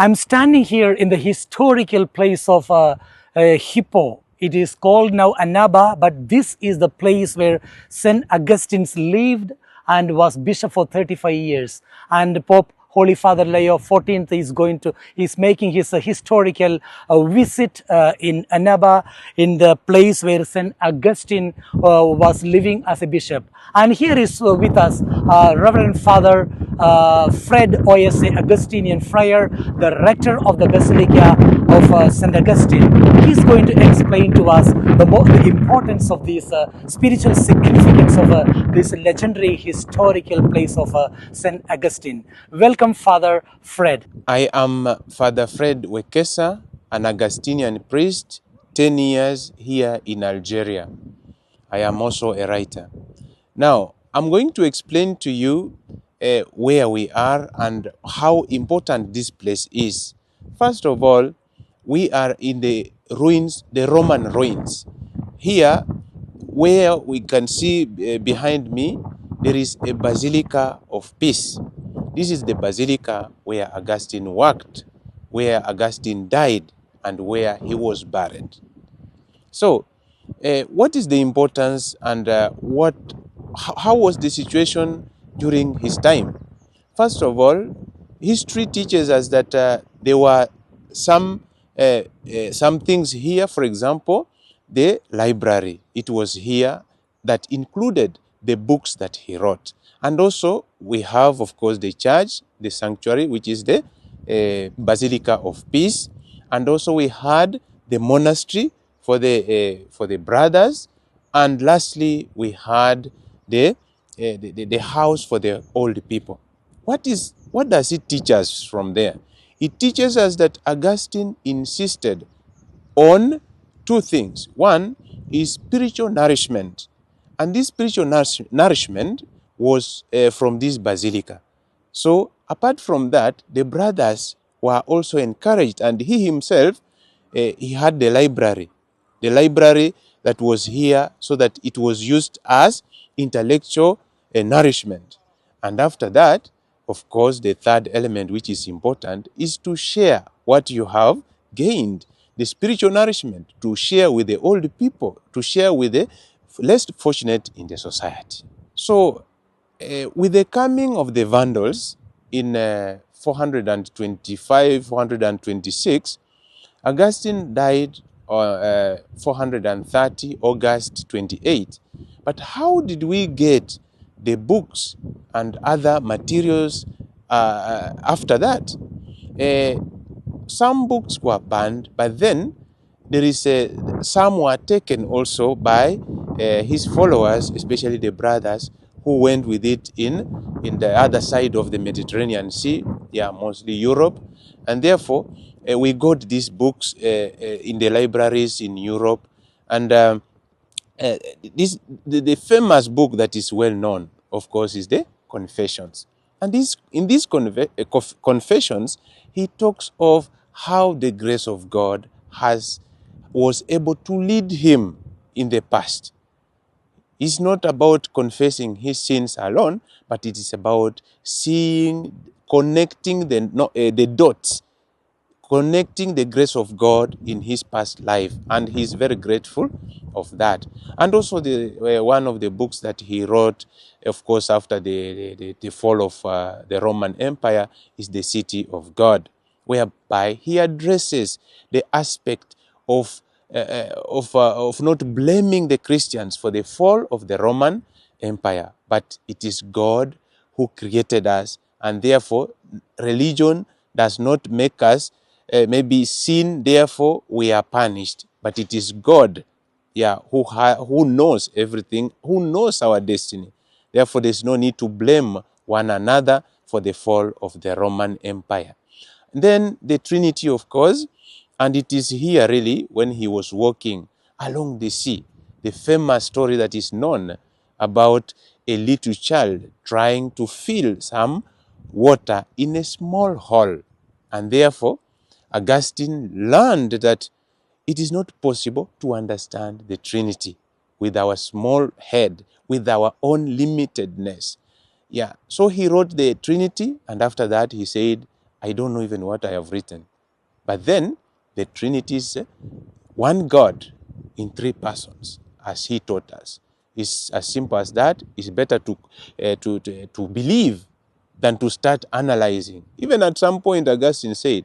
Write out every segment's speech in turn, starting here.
I'm standing here in the historical place of Hippo. It is called now Annaba, but this is the place where St. Augustine lived and was bishop for 35 years. And Pope Holy Father Leo XIV is making his historical visit in Annaba, in the place where St. Augustine was living as a bishop. And here is with us Reverend Father Fred OSA Augustinian Friar, the rector of the Basilica of St. Augustine. He's going to explain to us the importance of this spiritual significance of this legendary historical place of St. Augustine. Welcome, Father Fred. I am Father Fred Wekesa, an Augustinian priest, 10 years here in Algeria. I am also a writer. Now, I'm going to explain to you where we are and how important this place is. First of all, we are in the ruins, the Roman ruins. Here, where we can see behind me, there is a Basilica of Peace. This is the Basilica where Augustine worked, where Augustine died, and where he was buried. So, what is the importance and how was the situation during his time? First of all, history teaches us that there were some things here. For example, the library. It was here that included the books that he wrote. And also, we have, of course, the church, the sanctuary, which is the Basilica of Peace. And also, we had the monastery for the brothers. And lastly, we had the house for the old people. What does it teach us from there? It teaches us that Augustine insisted on two things. One is spiritual nourishment. And this spiritual nourishment was from this basilica. So apart from that, the brothers were also encouraged, and he himself, he had the library that was here, so that it was used as intellectual nourishment. And after that, of course, the third element, which is important, is to share what you have gained, the spiritual nourishment, to share with the old people, to share with the less fortunate in the society. So, with the coming of the Vandals in 425, 426, Augustine died 430, August 28. But how did we get the books and other materials after that? Some books were banned, but then there is some were taken also by his followers, especially the brothers who went with it in the other side of the Mediterranean Sea, mostly Europe, and therefore we got these books in the libraries in Europe, and the famous book that is well known, of course, is the Confessions. And in these confessions, he talks of how the grace of God was able to lead him in the past. It's not about confessing his sins alone, but it is about connecting the dots, connecting the grace of God in his past life, and he's very grateful of that. And also one of the books that he wrote, of course, after the fall of the Roman Empire, is the City of God, whereby he addresses the aspect of not blaming the Christians for the fall of the Roman Empire, but it is God who created us, and therefore religion does not make us maybe sin, therefore we are punished, but it is God, who knows everything, who knows our destiny. Therefore, there's no need to blame one another for the fall of the Roman Empire. Then the Trinity, of course, and it is here really when he was walking along the sea, the famous story that is known about a little child trying to fill some water in a small hole. And therefore, Augustine learned that it is not possible to understand the Trinity with our small head, with our own limitedness. So he wrote the Trinity, and after that he said, I don't know even what I have written. But then the Trinity is one God in three persons, as he taught us. It's as simple as that. It's better to believe than to start analyzing. Even at some point, Augustine said,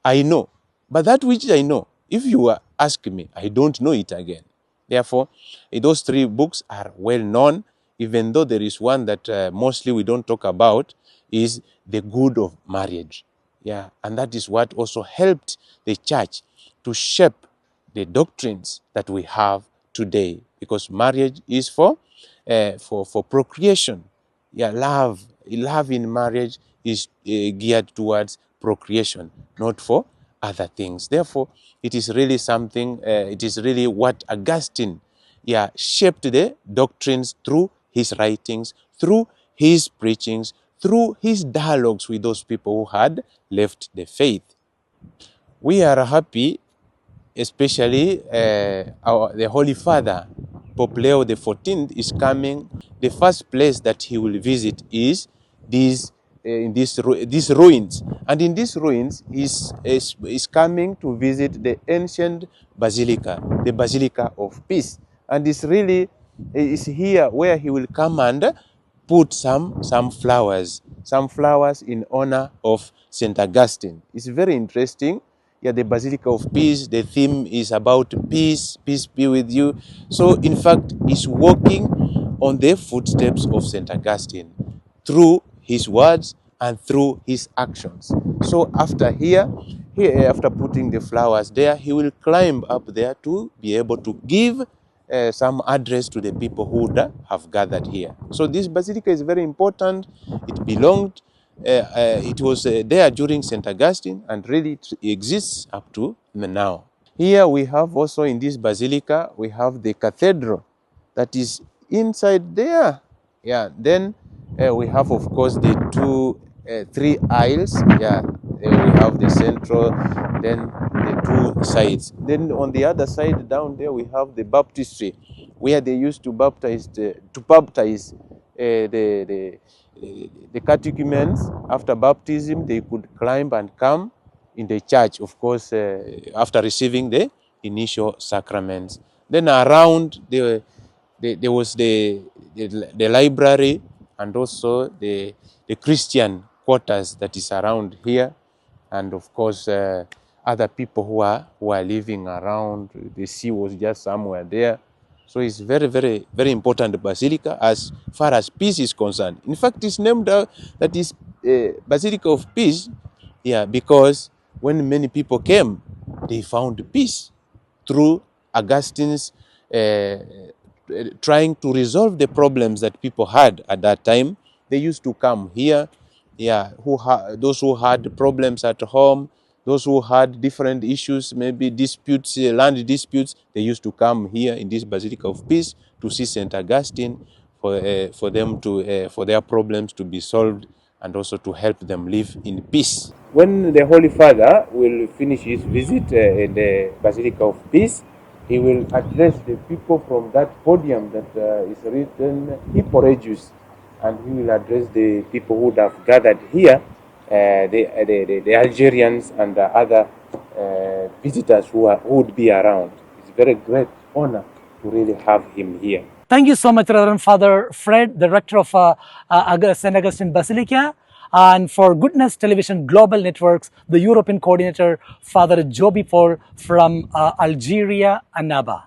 I know, but that which I know, if you ask me, I don't know it again. Therefore, those three books are well known, even though there is one that mostly we don't talk about, is the good of marriage. Yeah, and that is what also helped the church to shape the doctrines that we have today, because marriage is for procreation. Yeah, love in marriage is geared towards procreation, not for other things. Therefore, it is really something. It is really what Augustine, shaped the doctrines through his writings, through his preachings, through his dialogues with those people who had left the faith. We are happy, especially the Holy Father, Pope Leo XIV, is coming. The first place that he will visit is these ruins. And in these ruins, is coming to visit the ancient basilica, the Basilica of Peace. And it's really is here where he will come and put some flowers in honor of St. Augustine. It's very interesting. Yeah, the Basilica of Peace, the theme is about peace, peace be with you. So, in fact, he's walking on the footsteps of St. Augustine through his words and through his actions. So, after after putting the flowers there, he will climb up there to be able to give some address to the people who would have gathered here. So, this basilica is very important. It belonged it was there during St. Augustine, and really it exists up to now. Here we have also in this basilica, we have the cathedral that is inside there. Yeah, then we have, of course, the three aisles. Yeah, we have the central, then the two sides. Then on the other side down there, we have the baptistry, where they used to baptize the catechumens. After baptism, they could climb and come in the church, of course, after receiving the initial sacraments. Then around there was the library, and also the Christian quarters that is around here, and of course other people who are living around. The sea was just somewhere there. So it's very, very, very important basilica as far as peace is concerned. In fact, it's named that is Basilica of Peace, because when many people came, they found peace through Augustine's trying to resolve the problems that people had at that time. They used to come here, those who had problems at home, those who had different issues, maybe disputes, land disputes, they used to come here in this Basilica of Peace to see St. Augustine for them to for their problems to be solved, and also to help them live in peace. When the Holy Father will finish his visit in the Basilica of Peace, he will address the people from that podium that is written Hippo, and he will address the people who would have gathered here, the Algerians and the other visitors who would be around. It's a very great honor to really have him here. Thank you so much, Reverend Father Fred, the rector of St. Augustine Basilica, and for Goodness Television Global Networks, the European coordinator, Father Joby Paul from Algeria, Annaba.